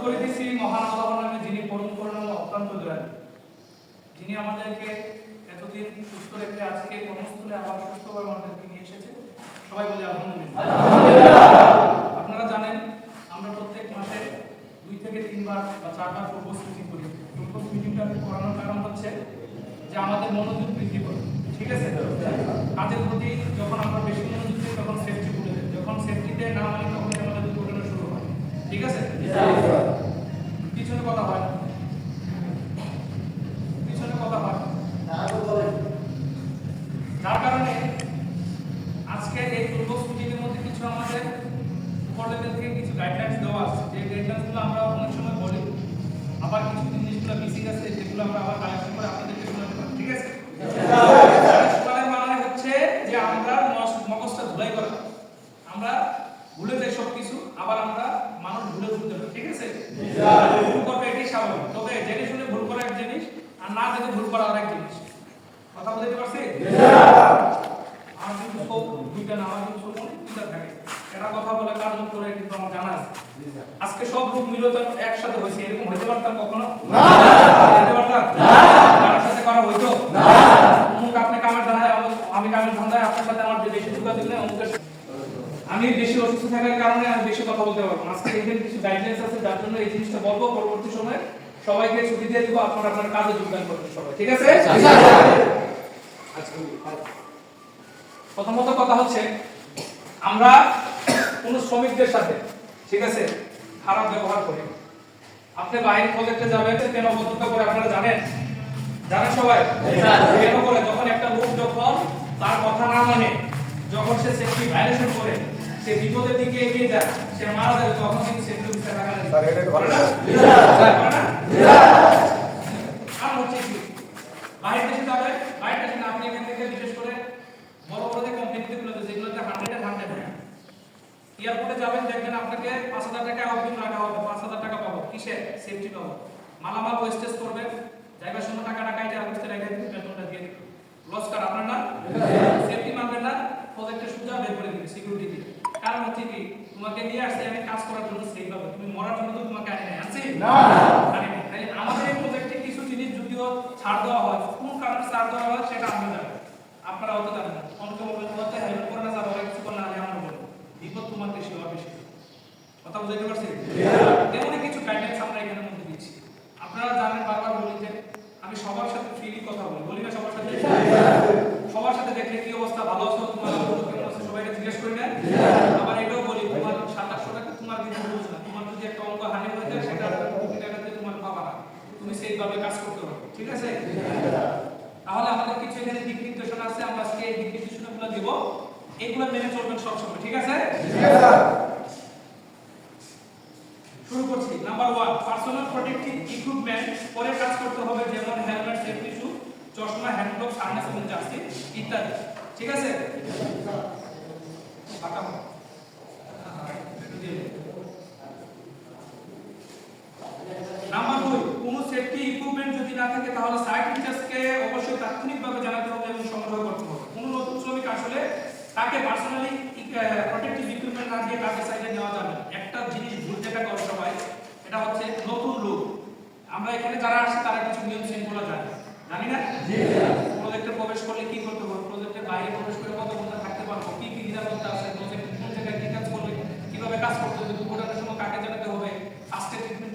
করিতেছি মহান আল্লাহর নামে, যিনি পরম করুণাময় অত্যন্ত দয়ালু, যিনি আমাদেরকে এতদিন সুস্থ রেখে আজকে কর্মস্থলে আবার সুস্থভাবে আমাদেরকে নিয়ে এসেছে। সবাই বলি আলহামদুলিল্লাহ। আপনারা জানেন আমরা প্রত্যেক মাসে 2 থেকে 3 বার বা 4 বার প্রপোজ মিটিং করি। প্রপোজ মিটিংটা করানোর কারণ হচ্ছে যে আমাদের মনোযোগ বৃদ্ধি করে, ঠিক আছে? কাজের প্রতি যখন আমরা বেশি মনোযোগ দিই তখন সেফটি ভুলে যাই, যখন সেফটিতে না মানি তখন আমাদের দুর্ঘটনা শুরু হয়, ঠিক আছে? পিছনে কথা হয়, পিছনে কথা হয়, যার কারণে আজকে এই প্রপোজ মিটিংয়ের মধ্যে কিছু আমাদের উপর লেভেল থেকে কিছু গাইডলাইন্স দেওয়া আছে, যে গাইডলাইন্সগুলো আমরা অনেক সময় বলি, আবার কিছু জিনিসগুলো মিসিং আছে যেগুলো আমরা আবার কালেকশন করে আপনাদেরকে শোনাতে পারি, ঠিক আছে? শোনানোর মানে হচ্ছে যে আমরা মগজটা ধুলাই করা, আমরা ভুলে যাই সব কিছু, আবার আমরা মানুষ ভুলে ভুলতে পারি, ঠিক আছে? ভুল করবে এটাই স্বাভাবিক, তবে জেনে শুনে ভুল করা এক জিনিস আর না জেনে ভুল করা আরেক জিনিস। কথা বলতে পারছি? আমার কিন্তু সব দুইটা না, আমার কিন্তু সব দুইটা থাকে। এটা কথা বলে কার মুখ করে কিন্তু আমার জানা আছে। আজকে সব রূপ মিলন একসাথে হয়েছে, এরকম হতে পারতাম কখনো? না, হতে পারতাম না। কার সাথে করা হইতো না। মুখ আপনি কামের ধান্দায়, আমি কামের ধান্দায়, আপনার সাথে আমার বেশি যোগাযোগ দিলে অমুকের আমি বেশি অসুস্থ থাকার কারণে আমি বেশি কথা বলতে পারবো। আজকে এখানে কিছু গাইডলাইন্স আছে, যার জন্য এই জিনিসটা বলবো। পরবর্তী সময়ে সবাইকে ছুটি দিয়ে দিব, আপনারা আপনার কাজে যোগদান করবেন সবাই, ঠিক আছে? প্রথমত কথা হচ্ছে আমরা কোন শ্রমিকদের সাথে, ঠিক আছে, খারাপ ব্যবহার করি। আপনি বাইরে প্রজেক্টে যাবেন, কেন অবতরতা করে আপনারা জানেন? জানেন সবাই? কেন করে? যখন একটা লোক যখন তার কথা না মানে, যখন সে সেফটি ভায়োলেশন করে, সে বিপদের দিকে এগিয়ে যায়, সে মারা যাবে, তখন কিন্তু সেফটি অফিসার টাকা নেয়। স্যার এটা ভালো না? আর হচ্ছে কি বাইরে দেশে যাবে, বাইরে দেশে না, আপনি এখান থেকে বিশেষ করে বড় বড় যে কোম্পানিগুলোতে যেগুলোতে 100 এয়ারপোর্টে যাবেন, দেখবেন আপনাকে 5000 টাকা অগ্রিম রাখা হবে, 5000 টাকা পাবো কিসে? সেফটি পাবো। মালামাল ওয়েস্টেজ করবেন, যাইবার সময় টাকাটা কাইটে অবস্থা রেখে দিবেন, বেতনটা দিয়ে দিবেন। লস কার? আপনার না? সেফটি মানবেন না, প্রজেক্টে সুজা বের করে দিবেন সিকিউরিটি দিয়ে। কারণ হচ্ছে কি, তোমাকে নিয়ে আসছে আমি কাজ করার জন্য, সেফ পাবো। তুমি মরার জন্য তো তোমাকে আনি নাই, আনছি না? আনি নাই। তাই আমাদের এই প্রজেক্টে কিছু জিনিস যদিও ছাড় দেওয়া হয়, কোন কারণে ছাড় দেওয়া হয় সেটা আমরা জানি, আপনারা হয়তো জানেন না। অনেকে বলবেন তোমাকে হেল্প করে না, স্যার ওরা কিছু করে না, আমরা বলবো বিপদ তোমার বেশি হওয়া বেশি। কথা বুঝতে পারছি? তেমনই কিছু গাইডলাইন্স আমরা এখানের মধ্যে দিচ্ছি। আপনারা জানেন, বারবার বলি যে আমি সবার সাথে ফ্রিলি কথা বলি, বলি না সবার সাথে? সবার সাথে দেখলে কি অবস্থা, ভালো আছো, তোমার অবস্থা কেমন আছে, সবাইকে জিজ্ঞেস করি না? আবার এটাও বলি, তোমার 700-800 টাকা তোমার কিন্তু বুঝ না, তোমার যদি একটা অঙ্ক হানি হয়ে যায় সেটা 2 কোটি টাকা দিয়ে তোমার পাবা না, তুমি সেইভাবে কাজ করতে হবে, ঠিক আছে? তাহলে আমাদের কিছু এখানে দিক নির্দেশনা আছে, আমরা আজকে এই দিক নির্দেশনাগুলো দেব, এগুলো মেনে চলবেন সব সময়, ঠিক আছে? শুরু করছি। নাম্বার 1, পার্সোনাল প্রোটেক্টিভ ইকুইপমেন্ট পরে কাজ করতে হবে, যেমন হেলমেট, সেফটি শু, চশমা, হ্যান্ড গ্লোভস, হার্নেস এবং জার্সি ইত্যাদি, ঠিক আছে? নাম্বার 2, কোন সেফটি ইকুইপমেন্ট যদি না থাকে তাহলে সাইট ইনচার্জকে অবশ্যই তাৎক্ষণিকভাবে জানাতে হবে এবং সংগ্রহ করতে হবে। কোন নতুন শ্রমিক আসলে তাকে পার্সোনালি প্রোটেক্টিভ ইকুইপমেন্ট না দিয়ে কাজের সাইডে নেওয়া যাবে। একটা জিনিস ভুল যেটা করে সবাই, এটা হচ্ছে নতুন লোক। আমরা এখানে যারা আসছে তারা কিছু নিয়ম শৃঙ্খলা জানি না? জি স্যার। প্রজেক্টে প্রবেশ করলে কি করতে হবে, প্রজেক্টের বাইরে প্রবেশ করে কত ঘন্টা থাকতে পারবো, কি কি নিরাপত্তা আছে, প্রজেক্ট কোন জায়গায় কি কাজ করবে, কিভাবে কাজ করতে হবে, দুর্ঘটনার সময় কাকে জানাতে হবে, ফার্স্ট এড ট্রিটমেন্ট